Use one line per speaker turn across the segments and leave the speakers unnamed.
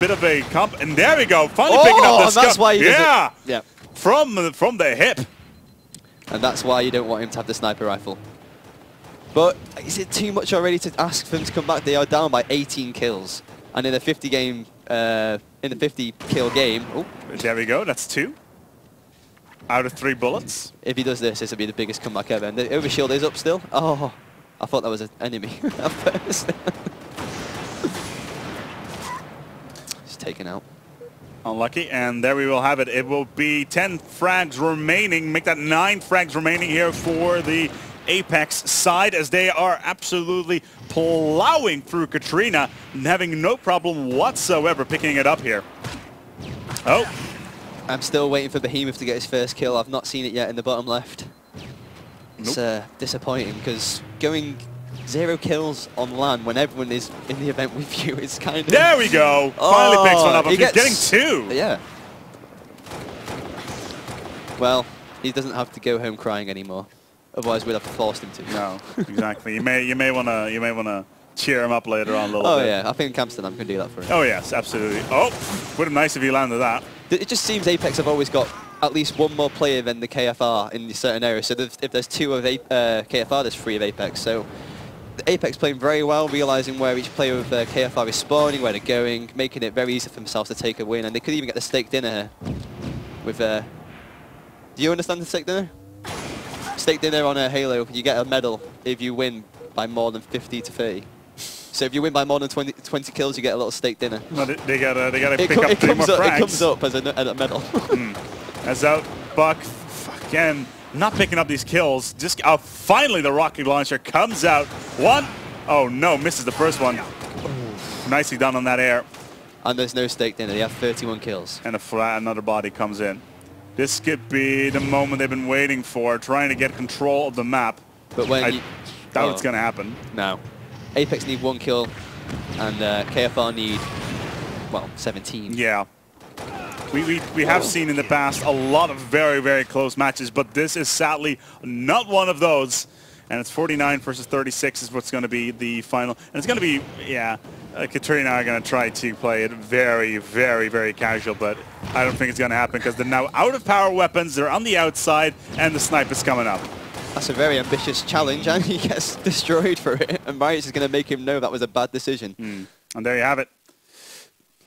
bit of a comp, and there we go, finally picking up the
that's why he does
yeah,
it. Yeah,
from the hip.
And that's why you don't want him to have the sniper rifle. But is it too much already to ask for him to come back? They are down by 18 kills, and in a 50 kill game, oh,
there we go. That's 2 out of 3 bullets.
If he does this, this will be the biggest comeback ever. And the overshield is up still. Oh, I thought that was an enemy at first. He's taken out.
Unlucky, and there we will have it. It will be 10 frags remaining. Make that 9 frags remaining here for the apeX side, as they are absolutely plowing through Katrina and having no problem whatsoever picking it up here. Oh.
I'm still waiting for Behemoth to get his first kill. I've not seen it yet in the bottom left. It's disappointing, because going 0 kills on LAN when everyone is in the event with you is kind of...
There we go! Finally picks one up. He's getting 2!
Yeah. Well, he doesn't have to go home crying anymore. Otherwise, we'd have forced him to. No,
exactly. You may wanna cheer him up later on a little bit.
Oh yeah, I think Amsterdam can do that for him.
Oh yes, absolutely. Oh, would have been nice if he landed that.
It just seems apeX have always got at least one more player than the KFR in certain areas. So if there's 2 of KFR, there's 3 of apeX. So the apeX playing very well, realizing where each player of KFR is spawning, where they're going, making it very easy for themselves to take a win. And they could even get the steak dinner here. With do you understand the steak dinner? Steak dinner on a Halo, you get a medal if you win by more than 50 to 30. So if you win by more than 20 kills, you get a little steak dinner.
Well, they gotta pick up 3 more frags.
It comes up as a medal.
As out, Buck, again, not picking up these kills. Just finally the rocket launcher comes out. 1. Oh no, misses the first one. Nicely done on that air.
And there's no steak dinner. They have 31 kills.
And another body comes in. This could be the moment they've been waiting for, trying to get control of the map.
But when
I doubt it's going to happen.
No. apeX need 1 kill, and KFR need, well, 17.
Yeah. We have seen in the past a lot of very, very close matches, but this is sadly not one of those. And it's 49 versus 36 is what's going to be the final. And it's going to be, yeah, Katrina are going to try to play it very, very, very casual, but I don't think it's going to happen because they're now out of power weapons, they're on the outside, and the snipe is coming up.
That's a very ambitious challenge, and he gets destroyed for it. And Marius is going to make him know that was a bad decision.
And there you have it.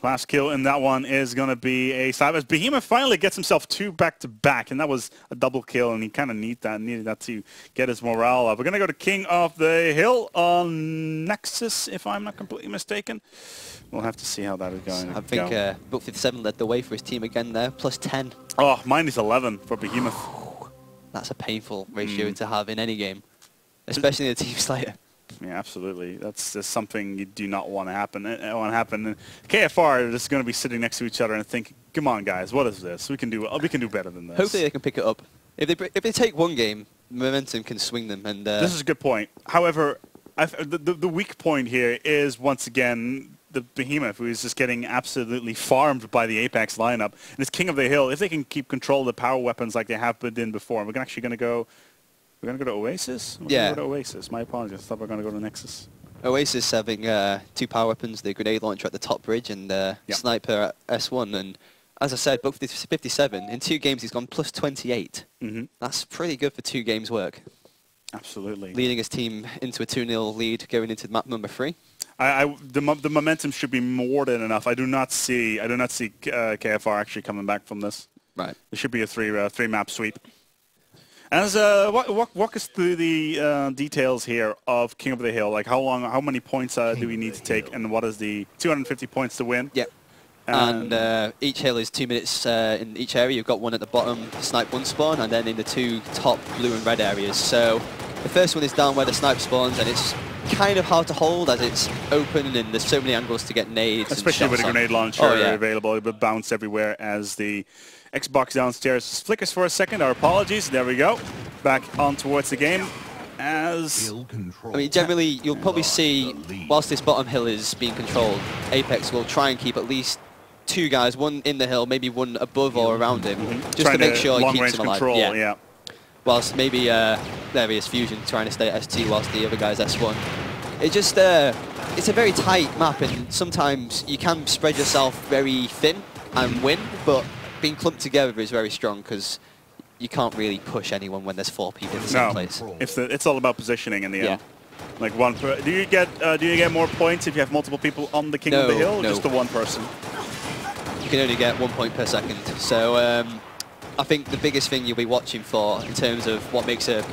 Last kill in that one is going to be a snipe, as Behemoth finally gets himself 2 back-to-back, and that was a double kill, and he kind of needed that to get his morale up. We're going to go to King of the Hill on Nexus, if I'm not completely mistaken. We'll have to see how that is going.
I think Book 57 led the way for his team again there, plus 10.
Oh, mine is 11 for Behemoth.
That's a painful ratio to have in any game, especially in a team slayer.
Yeah, absolutely. That's just something you do not want to happen. And KFR are just going to be sitting next to each other and thinking, "Come on, guys, what is this? We can do better than this."
Hopefully, they can pick it up. If they take one game, momentum can swing them. And
this is a good point. However, the weak point here is once again the Behemoth, who is just getting absolutely farmed by the apeX lineup. And it's King of the Hill. If they can keep control of the power weapons like they have been before, we're actually going to go. We're going to go to Oasis?
Yeah.
We're going to go to Oasis. My apologies. I thought we were going to go to Nexus.
Oasis having 2 power weapons, the grenade launcher at the top bridge and sniper at S1. And as I said, Book 57, in 2 games he's gone plus 28. That's pretty good for 2 games' work.
Absolutely.
Leading his team into a 2-0 lead going into map number 3.
The momentum should be more than enough. I do not see KFR actually coming back from this.
Right.
There should be a 3 map sweep. As walk us through the details here of King of the Hill. Like how many points do we need to take, and what is the 250 points to win?
Yep. And each hill is 2 minutes in each area. You've got one at the bottom, snipe 1 spawn, and then in the 2 top blue and red areas. So the first one is down where the snipe spawns, and it's kind of hard to hold as it's open and there's so many angles to get nades.
Especially with a grenade launcher available, it will bounce everywhere as the Xbox downstairs flickers for a second. Our apologies. There we go. Back on towards the game. As
I mean, generally, you'll probably see, whilst this bottom hill is being controlled, apeX will try and keep at least 2 guys, 1 in the hill, maybe 1 above or around him, just to make sure he keeps him alive.
Control, yeah.
Whilst maybe there he is Fusion trying to stay at S2 whilst the other guy's S1. It just it's a very tight map, and sometimes you can spread yourself very thin and win, but being clumped together is very strong because you can't really push anyone when there's 4 people in the same place.
It's all about positioning in the end. Like do you get more points if you have multiple people on the King of the Hill, or just the one person?
You can only get 1 point per second. So I think the biggest thing you'll be watching for in terms of what makes a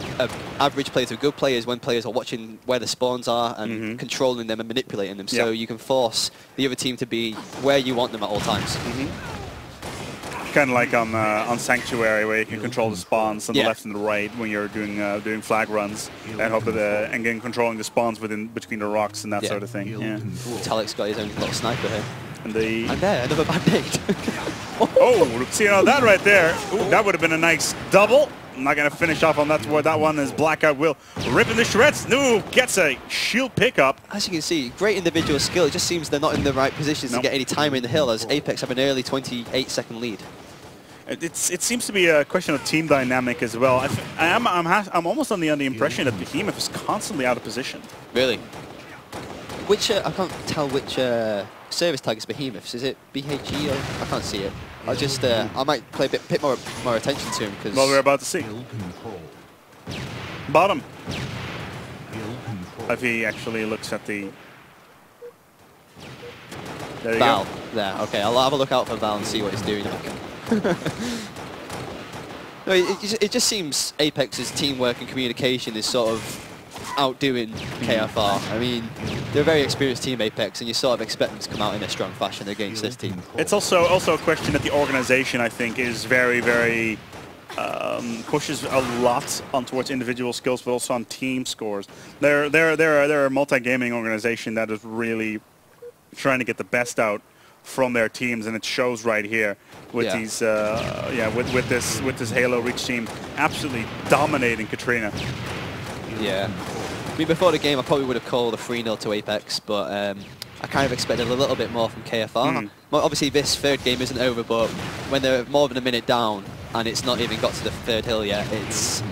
average player to a good player is when players are watching where the spawns are and controlling them and manipulating them, so you can force the other team to be where you want them at all times.
Kind of like on Sanctuary, where you can control the spawns on the left and the right when you're doing flag runs, and hope that and again controlling the spawns between the rocks and that sort of thing. Yeah.
Talik's got his own little sniper here.
And
there, another bad nade.
Oh, see that right there. Ooh, that would have been a nice double. I'm not going to finish off on that where that one is. Blackout will rip in the shreds. No, gets a shield pickup.
As you can see, great individual skill. It just seems they're not in the right positions to get any time in the hill, as apeX have an early 28-second lead.
It seems to be a question of team dynamic as well. I'm almost under the impression that Behemoth is constantly out of position.
Really? Which I can't tell which service tag is Behemoth's. Is it BHE or I can't see it. I just I might play a bit more attention to him because.
Well, we're about to see. Bottom. If he actually looks at the. There you
Val.
go.
There. Okay, I'll have a look out for Val and see what he's doing. No, it just seems apex's teamwork and communication is sort of outdoing KFR. I mean, they're a very experienced team, apeX, and you sort of expect them to come out in a strong fashion against this team.
It's also a question that the organization, I think, is very pushes a lot on towards individual skills, but also on team scores. They're a multi-gaming organization that is really trying to get the best out from their teams, and it shows right here with these with this Halo Reach team absolutely dominating Katrina.
Yeah, I mean, before the game I probably would have called a 3-0 to apeX, but I kind of expected a little bit more from KFR. Well, obviously this third game isn't over, but when they're more than a minute down and it's not even got to the third hill yet, it's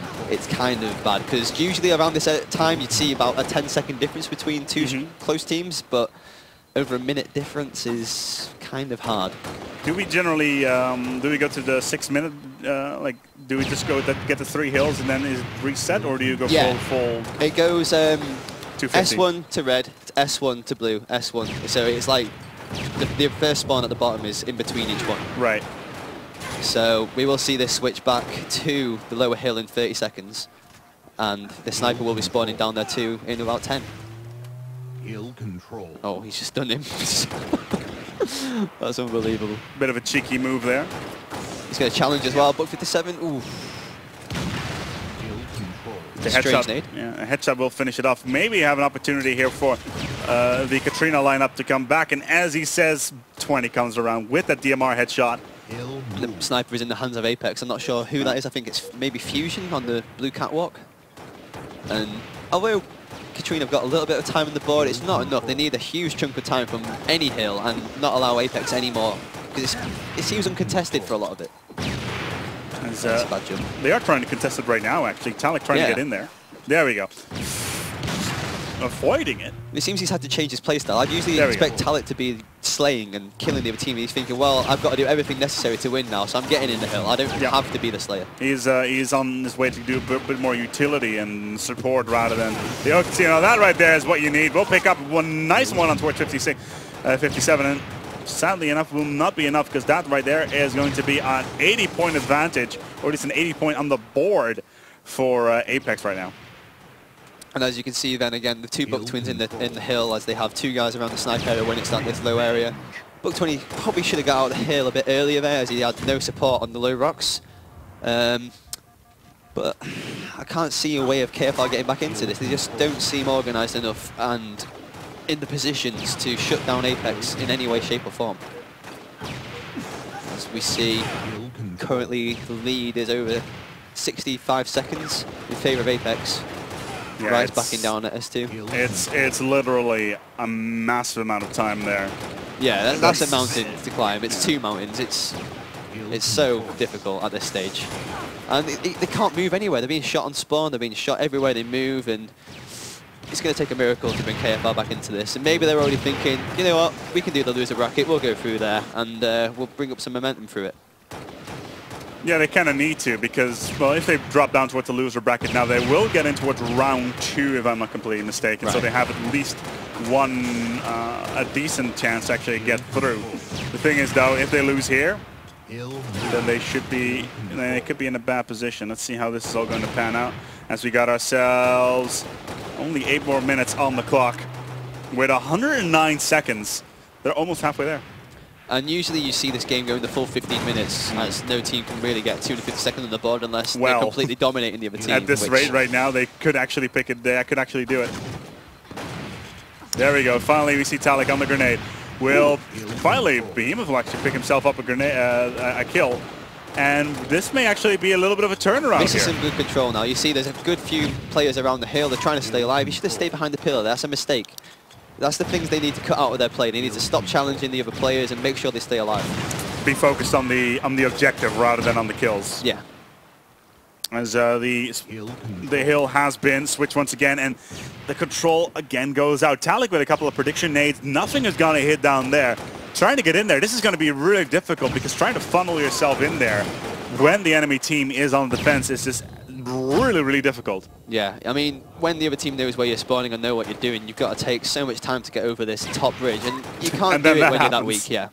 kind of bad, because usually around this time you'd see about a 10-second difference between two close teams, but over a minute difference is kind of hard.
Do we generally do we go to the 6 minute like do we just go get the 3 hills and then is it reset, or do you go full?
It goes S1 to red, S1 to blue, S1. So it's like the first spawn at the bottom is in between each one.
Right.
So we will see this switch back to the lower hill in 30 seconds, and the sniper will be spawning down there too in about 10.
Hill control.
Oh, he's just done him. That's unbelievable.
Bit of a cheeky move there.
He's going to challenge as well. Book 57. Ooh.
The headshot, a headshot will finish it off. Maybe have an opportunity here for the Katrina lineup to come back. And as he says, 20 comes around with that DMR headshot.
The sniper is in the hands of apeX. I'm not sure who that is. I think it's maybe Fusion on the blue catwalk. And although Katrina have got a little bit of time on the board, it's not enough. They need a huge chunk of time from any hill and not allow apeX anymore, because it seems uncontested for a lot of it.
That's a bad jump. They are trying to contest it right now, actually. Talik trying to get in there. There we go. Avoiding it.
It seems he's had to change his playstyle. I'd usually expect Talik to be slaying and killing the other team. He's thinking, well, I've got to do everything necessary to win now, so I'm getting in the hill. I don't have to be the slayer.
He's on his way to do a bit more utility and support rather than the Oaks. You know, that right there is what you need. We'll pick up one nice one on towards 57, and sadly enough will not be enough, because that right there is going to be an 80-point advantage, or at least an 80-point on the board for apeX right now.
And as you can see, then again, the two Buck Twins in the hill, as they have 2 guys around the sniper area when it's at this low area. Buck 20 probably should have got out of the hill a bit earlier there, as he had no support on the low rocks. But I can't see a way of KFR getting back into this. They just don't seem organised enough and in the positions to shut down apeX in any way, shape or form. As we see, currently the lead is over 65 seconds in favour of apeX.
Yeah,
Rise backing down at S2.
It's literally a massive amount of time there.
Yeah, that's a mountain to climb. It's 2 mountains. It's so difficult at this stage. And they can't move anywhere. They're being shot on spawn. They're being shot everywhere they move. And it's going to take a miracle to bring KFR back into this. And maybe they're already thinking, you know what, we can do the loser bracket, we'll go through there, and we'll bring up some momentum through it.
Yeah, they kind of need to, because, well, if they drop down towards the loser bracket now, they will get in towards round 2, if I'm not completely mistaken. Right. So they have at least a decent chance to actually get through. The thing is, though, if they lose here, then they could be in a bad position. Let's see how this is all going to pan out, as we got ourselves only 8 more minutes on the clock. With 109 seconds, they're almost halfway there.
And usually you see this game going the full 15 minutes, as no team can really get 250 seconds on the board unless they're completely dominating the other team.
At this rate right now, they could actually pick it. They could actually do it. There we go. Finally, we see Talik on the grenade. Finally, Behemoth will actually pick himself up a kill. And this may actually be a little bit of a turnaround
here. This is some good control now. You see there's a good few players around the hill. They're trying to stay alive. You should have stayed behind the pillar. That's a mistake. That's the things they need to cut out of their play. They need to stop challenging the other players and make sure they stay alive.
Be focused on the objective rather than on the kills.
Yeah.
As the hill has been switched once again, and the control again goes out. Talik with a couple of prediction nades. Nothing is going to hit down there. Trying to get in there, this is going to be really difficult, because trying to funnel yourself in there when the enemy team is on defense is just really, really difficult.
Yeah, I mean, when the other team knows where you're spawning and know what you're doing, you've got to take so much time to get over this top bridge, and you can't do it when you're that weak, yeah.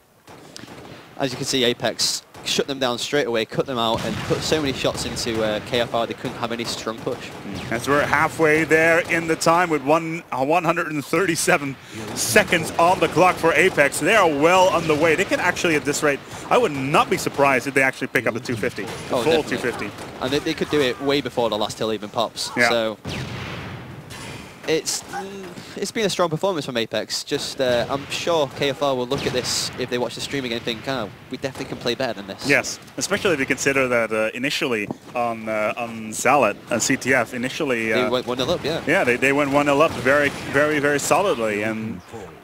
As you can see, apeX shut them down straight away, cut them out, and put so many shots into KFR they couldn't have any strong push.
As we're halfway there in the time with 137 seconds on the clock for apeX. They are well on the way. They can actually, at this rate, I would not be surprised if they actually pick up the 250, full definitely. 250.
And they could do it way before the last hill even pops.
Yeah.
So it's been a strong performance from apeX. Just I'm sure KFR will look at this if they watch the stream again and think, oh, we definitely can play better than this.
Yes, especially if you consider that initially on Zalet and CTF, initially
they went 1-0 up, yeah.
Yeah, they went 1-0 up very, very, very solidly, and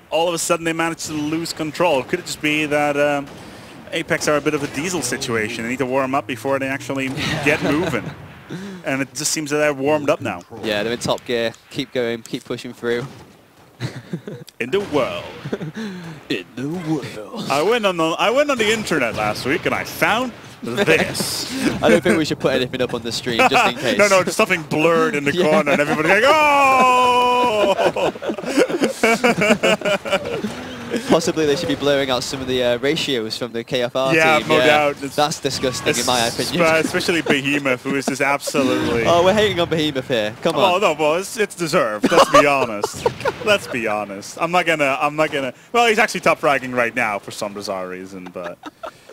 all of a sudden they managed to lose control. Could it just be that apeX are a bit of a diesel situation? They need to warm up before they actually get moving. And it just seems that they're warmed up now.
Yeah, they're in top gear. Keep going, keep pushing through.
In the world.
In the world.
I went on the internet last week and I found this.
I don't think we should put anything up on the stream, just in case.
No, just something blurred in the corner and everybody like, oh!
Possibly they should be blurring out some of the ratios from the KFR team.
Yeah, no doubt.
That's disgusting in my opinion.
Especially Behemoth, who is just absolutely...
Oh, we're hating on Behemoth here. Come on.
Oh, no, well, it's deserved. Let's be honest. Let's be honest. I'm not gonna... Well, he's actually top fragging right now for some bizarre reason, but...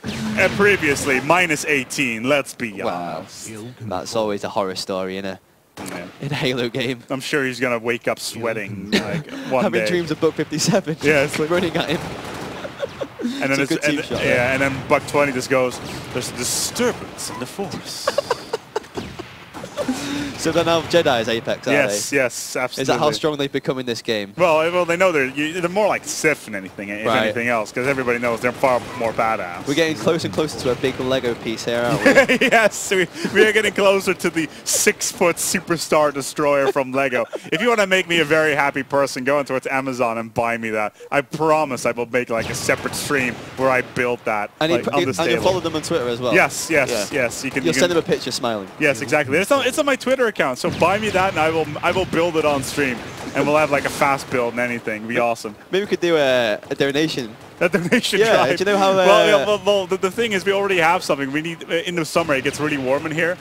And previously, minus 18, let's be honest.
That's always a horror story, innit?
Yeah.
In a Halo game.
I'm sure he's going to wake up sweating like one
Having
day.
dreams of Buck 57.
Yeah, it's
like running at him.
And then and then Buck 20 just goes, there's a disturbance in the force.
So they're now Jedi's apeX, are they?
Yes, absolutely.
Is that how strong they've become in this game?
Well, they know they're more like Sith than anything else, because everybody knows they're far more badass.
We're getting closer and closer to a big Lego piece here, aren't we?
Yes, we are getting closer to the 6-foot superstar destroyer from Lego. If you want to make me a very happy person, go into Amazon and buy me that. I promise I will make like a separate stream where I build that.
And
like,
you follow them on Twitter as well.
Yes.
Yeah.
You'll
send them a picture smiling.
Yes, exactly. It's on my Twitter account, so buy me that and I will build it on stream, and we'll have like a fast build and anything. It'd be awesome.
Maybe we could do a donation.
A donation
drive.
Yeah,
do you know how...
Well, the thing is we already have something. We need, in the summer it gets really warm in here,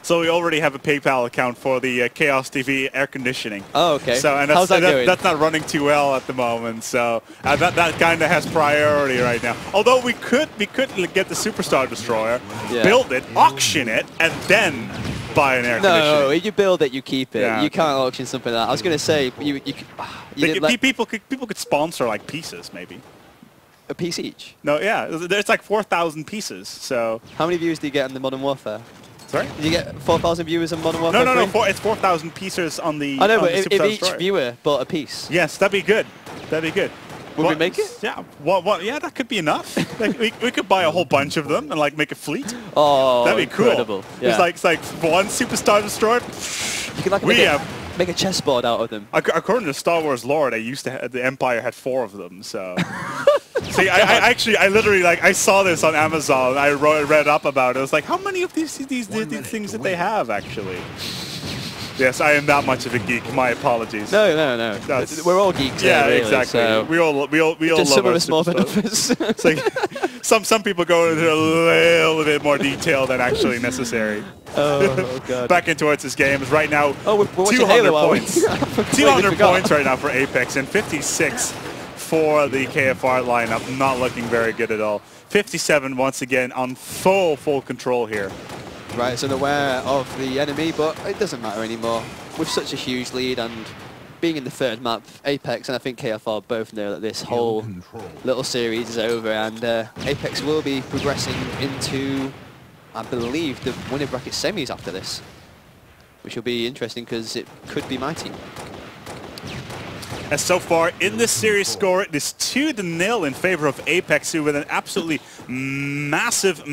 so we already have a PayPal account for the Chaos TV air conditioning.
Oh, okay.
So, and
how's that going?
That's not running too well at the moment, so that kind of has priority right now. Although we could get the Superstar Destroyer, build it, auction it, and then buy an air conditioning.
No, if you build it, you keep it. Yeah. You can't auction something like that. I was going to say,
people could sponsor like pieces, maybe.
A piece each?
No, yeah. There's like 4,000 pieces, so...
How many views do you get on the Modern Warfare?
Sorry?
Did you get 4,000 viewers on Modern Warfare?
No, it's 4,000 pieces on the...
I know, but if each viewer bought a piece...
Yes, that'd be good. That'd be good.
Would we make it?
Yeah. Yeah, that could be enough. Like, we could buy a whole bunch of them and like make a fleet.
Oh,
that'd be
incredible.
Cool. Yeah. It's like one Superstar Destroyer.
You can like Make a chessboard out of them.
According to Star Wars lore, the Empire had 4 of them. So, see, I literally I saw this on Amazon. I read up about it. I was like, how many of these things did they have actually? Yes, I am that much of a geek. My apologies.
No. We're all geeks.
Yeah,
really,
exactly.
So
We all love
some of
our
us more than
stuff.
others.
It's like some people go into a little bit more detail than actually necessary.
Oh god.
Back in towards this game is right now.
Oh, we're watching
200
Halo,
points. 200 points right now for apeX and 56 for the KFR lineup. Not looking very good at all. 57 once again on full control here.
Right, it's unaware of the enemy, but it doesn't matter anymore. With such a huge lead and being in the third map, apeX and I think KFR both know that this whole little series is over, and apeX will be progressing into, I believe, the winner bracket semis after this, which will be interesting because it could be my team.
And so far in this series score, it is 2-0 in favor of apeX, who with an absolutely massive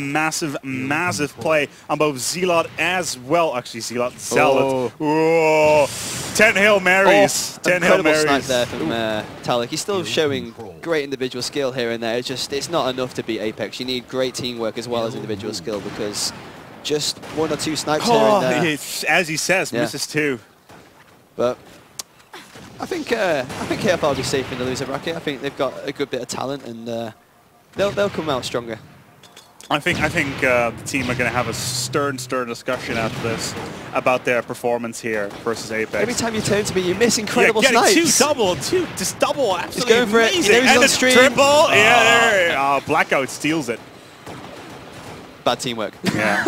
play on both Zealot as well. Actually, Zealot. Whoa. 10 Hail Marys. 10 Hail Marys.
Snipe there from Talik. He's still showing great individual skill here and there. It's not enough to beat apeX. You need great teamwork as well as individual skill, because just 1 or 2 snipes here and there.
As he says, misses 2.
But I think KFR will be safe in the loser bracket. I think they've got a good bit of talent, and they'll come out stronger.
I think the team are going to have a stern discussion after this about their performance here versus apeX.
Every time you turn to me, you miss incredible snipes.
Just double, absolutely
he's going for
amazing.
It. You know he's
and
on
the
stream.
Triple, yeah, there. Blackout steals it.
Bad teamwork.
Yeah.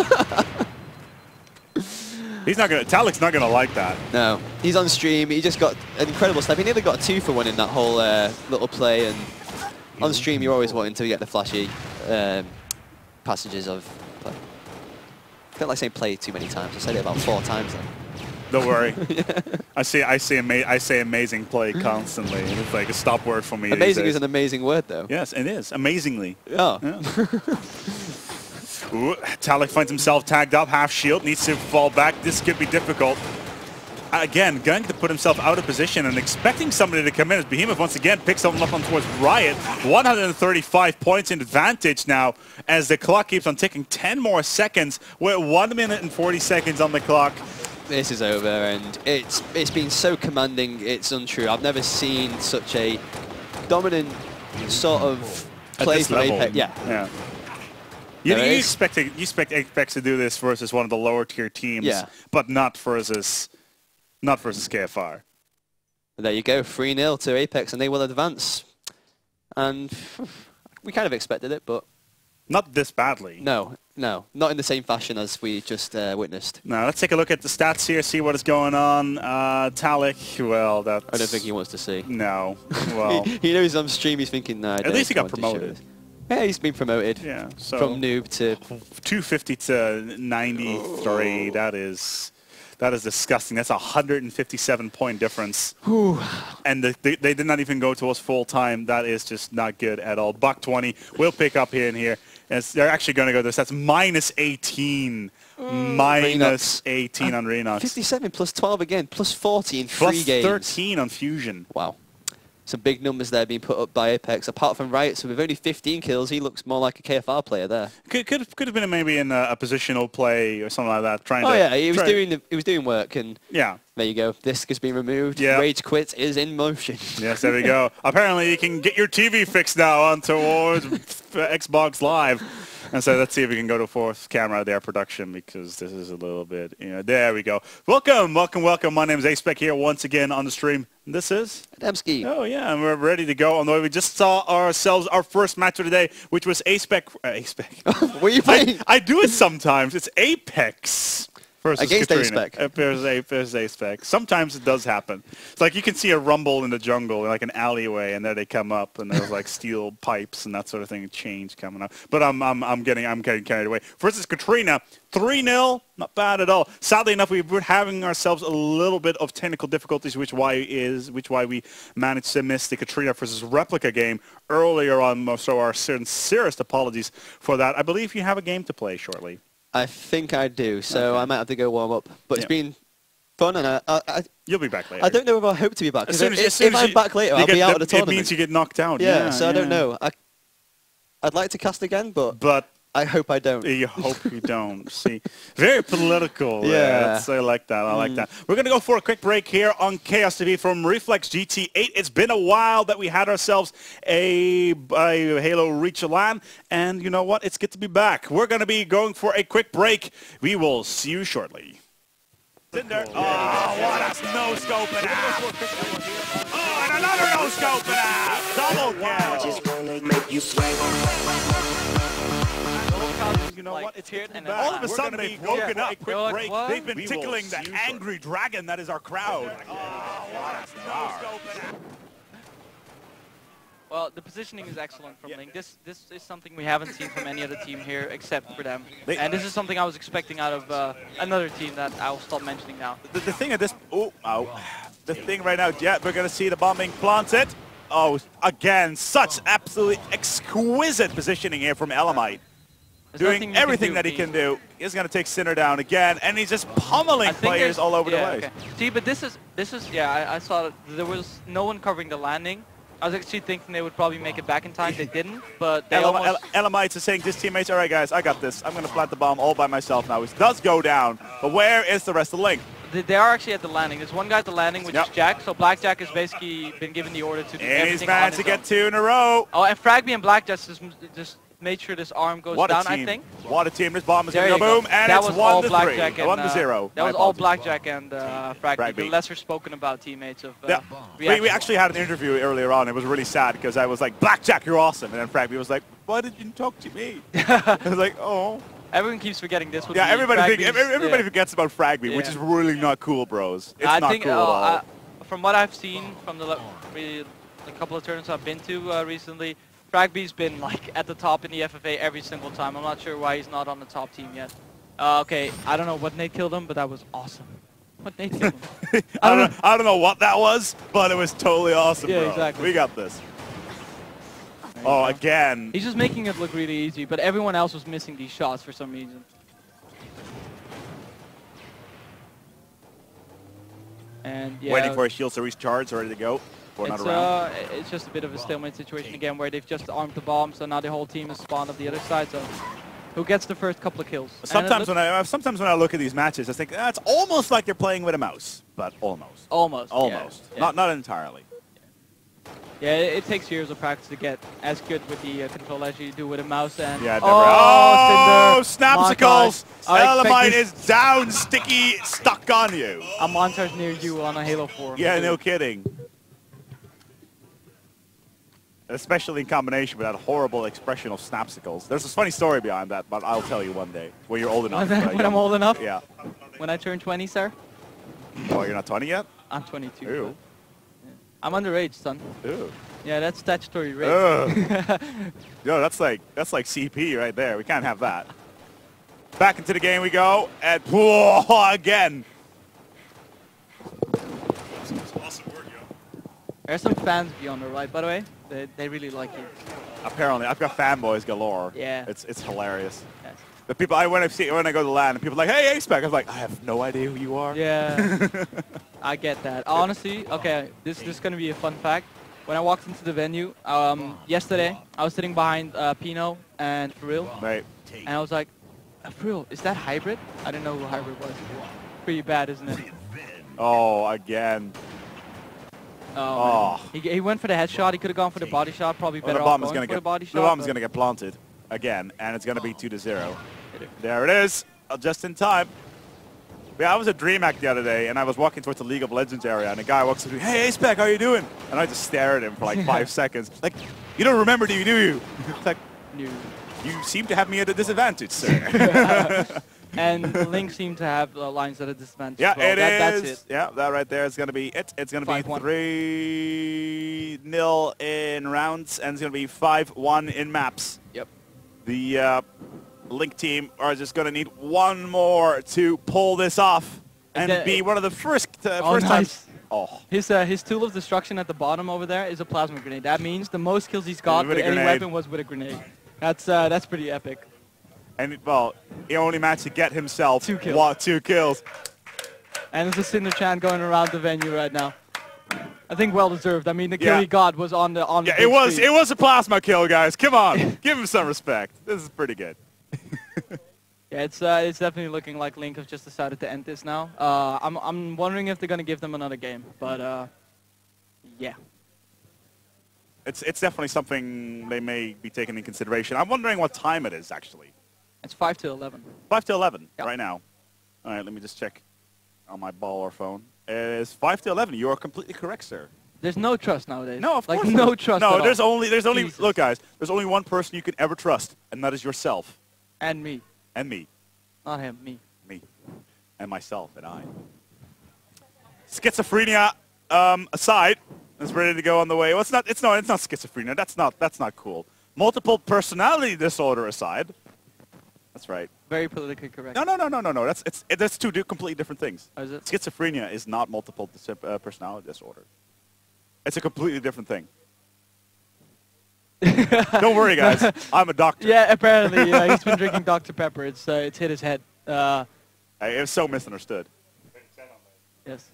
Talik's not gonna like that.
No, he's on stream. He just got an incredible snipe. He nearly got a 2 for 1 in that whole little play. And on stream, you're always wanting to get the flashy passages of play. I don't like saying play too many times. I said it about 4 times then.
Don't worry. I say amazing play constantly. It's like a stop word for me.
Amazing is an amazing word, though.
Yes, it is. Amazingly.
Oh.
Yeah. Ooh, Talik finds himself tagged up, half shield, needs to fall back. This could be difficult. Again, going to put himself out of position and expecting somebody to come in as Behemoth once again picks someone up on towards Riot. 135 points in advantage now as the clock keeps on ticking. 10 more seconds. We're at 1 minute and 40 seconds on the clock.
This is over, and it's been so commanding, it's untrue. I've never seen such a dominant sort of play from apeX.
Yeah. You expect apeX to do this versus one of the lower tier teams, but not versus KFR.
There you go, 3-0 to apeX, and they will advance. And we kind of expected it, but
not this badly.
No, not in the same fashion as we just witnessed.
Now let's take a look at the stats here, see what is going on. Talik, well, that's...
I don't think he wants to see.
No, well...
he knows on stream, he's thinking, no,
at least he got promoted.
Yeah, he's been promoted.
Yeah, so
from noob to 250
to 93. That is disgusting. That's a 157-point difference.
Whew.
And they did not even go to us full time. That is just not good at all. Buck 20 will pick up here and here. And they're actually going to go this. That's minus 18. Minus 18 on Renox.
57 plus 12 again. Plus 40 in 3 games.
Plus 13 on Fusion.
Wow. Some big numbers there being put up by apeX. Apart from Riot, so with only 15 kills, he looks more like a KFR player there.
Could have been maybe in a positional play or something like that.
He was doing work, and there you go. Disc has been removed.
Yeah.
Rage quit is in motion.
Yes, there we go. Apparently, you can get your TV fixed now on towards Xbox Live. And so let's see if we can go to 4th camera there, production, because this is a little bit, there we go. Welcome. My name is apeX here once again on the stream. And this is
Adamski.
Oh, yeah, and we're ready to go on the way. We just saw ourselves our first match of the day, which was apeX.
What are you playing?
I do it sometimes. It's apeX.
Against
apeX. Versus apeX. Sometimes it does happen. It's like you can see a rumble in the jungle, like an alleyway, and there they come up, and there's like steel pipes and that sort of thing, change coming up. But I'm getting carried away. Versus Katrina, 3-0, not bad at all. Sadly enough, we were having ourselves a little bit of technical difficulties, which why we managed to miss the Katrina versus Replica game earlier on. So our sincerest apologies for that. I believe you have a game to play shortly.
I think I do, so I might have to go warm up. But it's been fun, and
You'll be back later.
I don't know if I hope to be back.
As
Because
soon
if I'm back later, I'll be out of the tournament.
It means you get knocked out.
Yeah, so I don't know. I'd like to cast again, but I hope I don't.
You hope you don't. See, very political.
Yeah.
I like that. I like that. We're going to go for a quick break here on Chaos TV from Reflex GT 8. It's been a while that we had ourselves a Halo Reach a LAN, and you know what? It's good to be back. We're going to be going for a quick break. We will see you shortly. Cinder. Oh, what a no-scope and half. Oh, and another no-scope and half. Double kill.
Just wanna make you sweat.
You know what? It's here, and
all of a sudden
they've
woken up.
A quick break.
They've been tickling the angry dragon that is our crowd.
Well, the positioning is excellent from Link. This is something we haven't seen from any other team here except for them. And this is something I was expecting out of another team that I'll stop mentioning now.
The thing at this... The thing right now, yeah, we're going to see the bomb being planted. Oh, again, such absolutely exquisite positioning here from Elamite. Doing everything that he can do. He's going to take Sinner down again, and he's just pummeling players all over the place.
Okay. See, but this is yeah, I saw that there was no one covering the landing. I was actually thinking they would probably make it back in time. They didn't, but they
Elamites is saying to his teammates, all right, guys, I got this. I'm going to plant the bomb all by myself now. It does go down, but where is the rest of the Link?
They are actually at the landing. There's one guy at the landing, which is Jack. So Blackjack has basically been given the order to do everything on his own.
And he's managed to get 2 in a row.
Oh, and Fragby and Blackjack just made sure this arm goes down, I think.
What a team. This bomb is going to go boom, and it's 1 to 3. 1-0.
That was all Blackjack and Fragby, the lesser spoken about teammates of
we actually had an interview earlier on. It was really sad because I was like, Blackjack, you're awesome. And then Fragby was like, why did you talk to me? I was like, oh.
Everyone keeps forgetting this would
everybody forgets about Fragby, which is really not cool, bros. It's not cool at all.
From what I've seen from the couple of tournaments I've been to recently, Fragby's been like at the top in the FFA every single time. I'm not sure why he's not on the top team yet. Okay, I don't know what Nate killed him, but that was awesome. What Nate killed him?
I don't know what that was, but it was totally awesome, bro.
Exactly.
We got this. Oh, again.
He's just making it look really easy, but everyone else was missing these shots for some reason. And yeah,
waiting for his shields to recharge, ready to go. For another round.
It's just a bit of a stalemate situation again, where they've just armed the bomb, so now the whole team is spawned up the other side. So, who gets the first couple of kills?
Sometimes when I look at these matches, I think it's almost like they're playing with a mouse, but almost.
Almost.
Yeah. Not entirely.
Yeah, it takes years of practice to get as good with the control as you do with a mouse. And
yeah, Snapsicles! Elamite is down, sticky, stuck on you.
A montage near you on a Halo 4.
Yeah, no kidding. Especially in combination with that horrible expression of Snapsicles. There's a funny story behind that, but I'll tell you one day when you're old enough.
When I'm old enough?
Yeah.
When I turn 20, sir?
Oh, you're not 20 yet?
I'm 22.
Ew.
I'm underage, son.
Ew.
Yeah, that's statutory rape.
Yo, that's like CP right there. We can't have that. Back into the game we go, and whoa, again.
Awesome work, yo.
There's some fans beyond the right, by the way. They really like you.
Apparently, I've got fanboys galore.
Yeah.
It's hilarious.
Yes.
The people when I go to LAN, and people are like, hey, apeX, I was like, I have no idea who you are.
Yeah. I get that. Honestly, okay, this is going to be a fun fact. When I walked into the venue yesterday, I was sitting behind Pino and Faril.
Right.
And I was like, Faril, is that Hybrid? I didn't know who Hybrid was. Pretty bad, isn't it?
Oh, again.
Oh. He went for the headshot. He could have gone for the body shot. Probably better off going for the body shot.
The bomb is going to get planted again, and it's going to be 2-0. There it is, just in time. Yeah, I was at DreamHack the other day, and I was walking towards the League of Legends area, and a guy walks up to me, hey, apeX, how you doing? And I just stare at him for like 5 seconds. Like, you don't remember, do you? It's like,
no.
You seem to have me at a disadvantage, sir.
And Link seemed to have lines at a disadvantage.
Yeah,
well. That's it.
Yeah, that right there is going to be it. It's going to be 3-0 in rounds, and it's going to be 5-1 in maps.
Yep.
The Link team are just going to need one more to pull this off and be one of the first times. Oh.
His tool of destruction at the bottom over there is a plasma grenade. That means the most kills he's got with any weapon was with a grenade. That's pretty epic.
And well, he only managed to get himself
2 kills.
2 kills.
And it's a Cinder chant going around the venue right now. I think well deserved. I mean, the kill
Yeah.
he got was on the
Yeah,
big
it
screen.
was a plasma kill, guys. Come on, give him some respect. This is pretty good.
Yeah, it's definitely looking like Link have just decided to end this now. I'm wondering if they're gonna give them another game, but yeah.
It's definitely something they may be taking in consideration. I'm wondering what time it is actually.
It's 5 to 11.
5 to 11
Yep.
right now. All right, let me just check on my baller phone. It is 5 to 11. You are completely correct, sir.
There's no trust nowadays.
No, of
like
course
no
not.
trust.
No,
at
there's
all.
only
Jesus.
look, guys. There's only one person you can ever trust, and that is yourself
And me,
and me,
not him. Me.
and myself and I. Schizophrenia aside, is ready to go on the way. Well, it's not schizophrenia. That's not cool. Multiple personality disorder aside. That's right.
Very politically correct.
No. That's two completely different things.
Oh, is it?
Schizophrenia is not multiple personality disorder. It's a completely different thing. Don't worry, guys. I'm a doctor.
Yeah, apparently he's been drinking Dr. Pepper. It's hit his head.
It was so misunderstood.
Yes.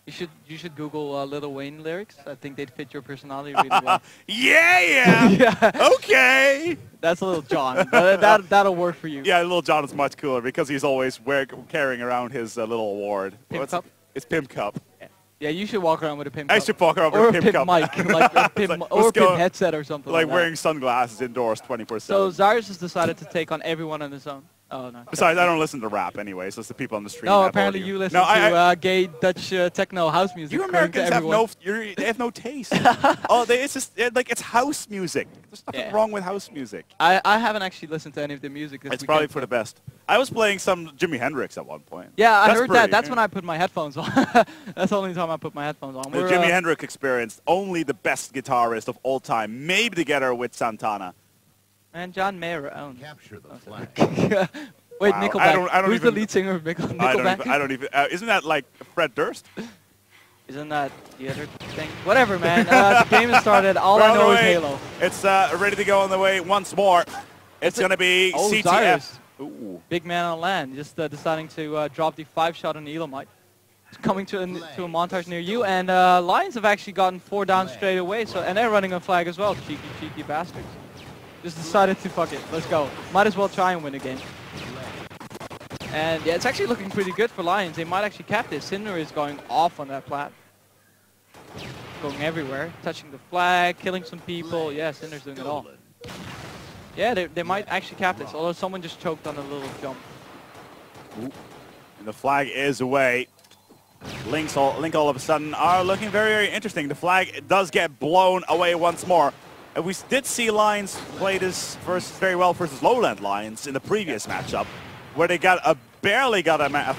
You should Google Lil Wayne lyrics. I think they'd fit your personality really well.
Yeah.
Yeah.
Okay.
That's a little John. That'll work for you.
Yeah, Little John is much cooler because he's always carrying around his little award.
Pimp cup?
It's Pimp Cup.
Yeah, you should walk around with a pimp
I
cup.
should walk around
Or
with
a
a Pimp
pimp
Cup.
mic, like a pimp,
Like,
or a
let's go-
pimp headset or something
Like
like
wearing
that.
sunglasses indoors 24/7.
So Zyrus has decided to take on everyone on his own. Oh, no.
Besides, I don't listen to rap anyway, so it's the people on the street.
No,
that
apparently
bother
you listen
No,
to gay Dutch techno house music.
You
according to
Americans have
everyone.
they have no taste. It's just like it's house music. There's nothing
Yeah.
wrong with house music.
I haven't actually listened to any of the music this
It's
weekend.
probably for the best. I was playing some Jimi Hendrix at one point.
Yeah, I
That's
heard
pretty,
that. That's
yeah.
when I put my headphones on. That's the only time I put my headphones on.
The
We're,
Jimi Hendrix experience, only the best guitarist of all time, maybe together with Santana.
And John Mayer owns.
Capture the flag.
Wait,
Wow.
Nickelback.
I don't
Who's
even-
the lead singer of Nickelback?
I don't even. Isn't that like Fred Durst?
Isn't that the other thing? Whatever, man. The game has started. All
We're
I
on the
know is
way.
Halo.
It's ready to go on the way once more. It's going to be
Oh,
CTF.
Zyrus.
Ooh.
Big man on land, just deciding to drop the 5-shot on the Elamite. It's coming to a montage near you, and Lions have actually gotten 4 down straight away, so and they're running a flag as well. Cheeky bastards. Just decided to fuck it. Let's go. Might as well try and win the game. And yeah, it's actually looking pretty good for Lions. They might actually cap this. Cinder is going off on that plat. Going everywhere, touching the flag, killing some people. Yeah, Cinder's doing it all. Yeah, they might actually cap this, although someone just choked on a little jump.
And the flag is away. Link all of a sudden are looking very interesting. The flag does get blown away once more. And we did see Lions play this very well versus Lowland Lions in the previous matchup, where they barely got a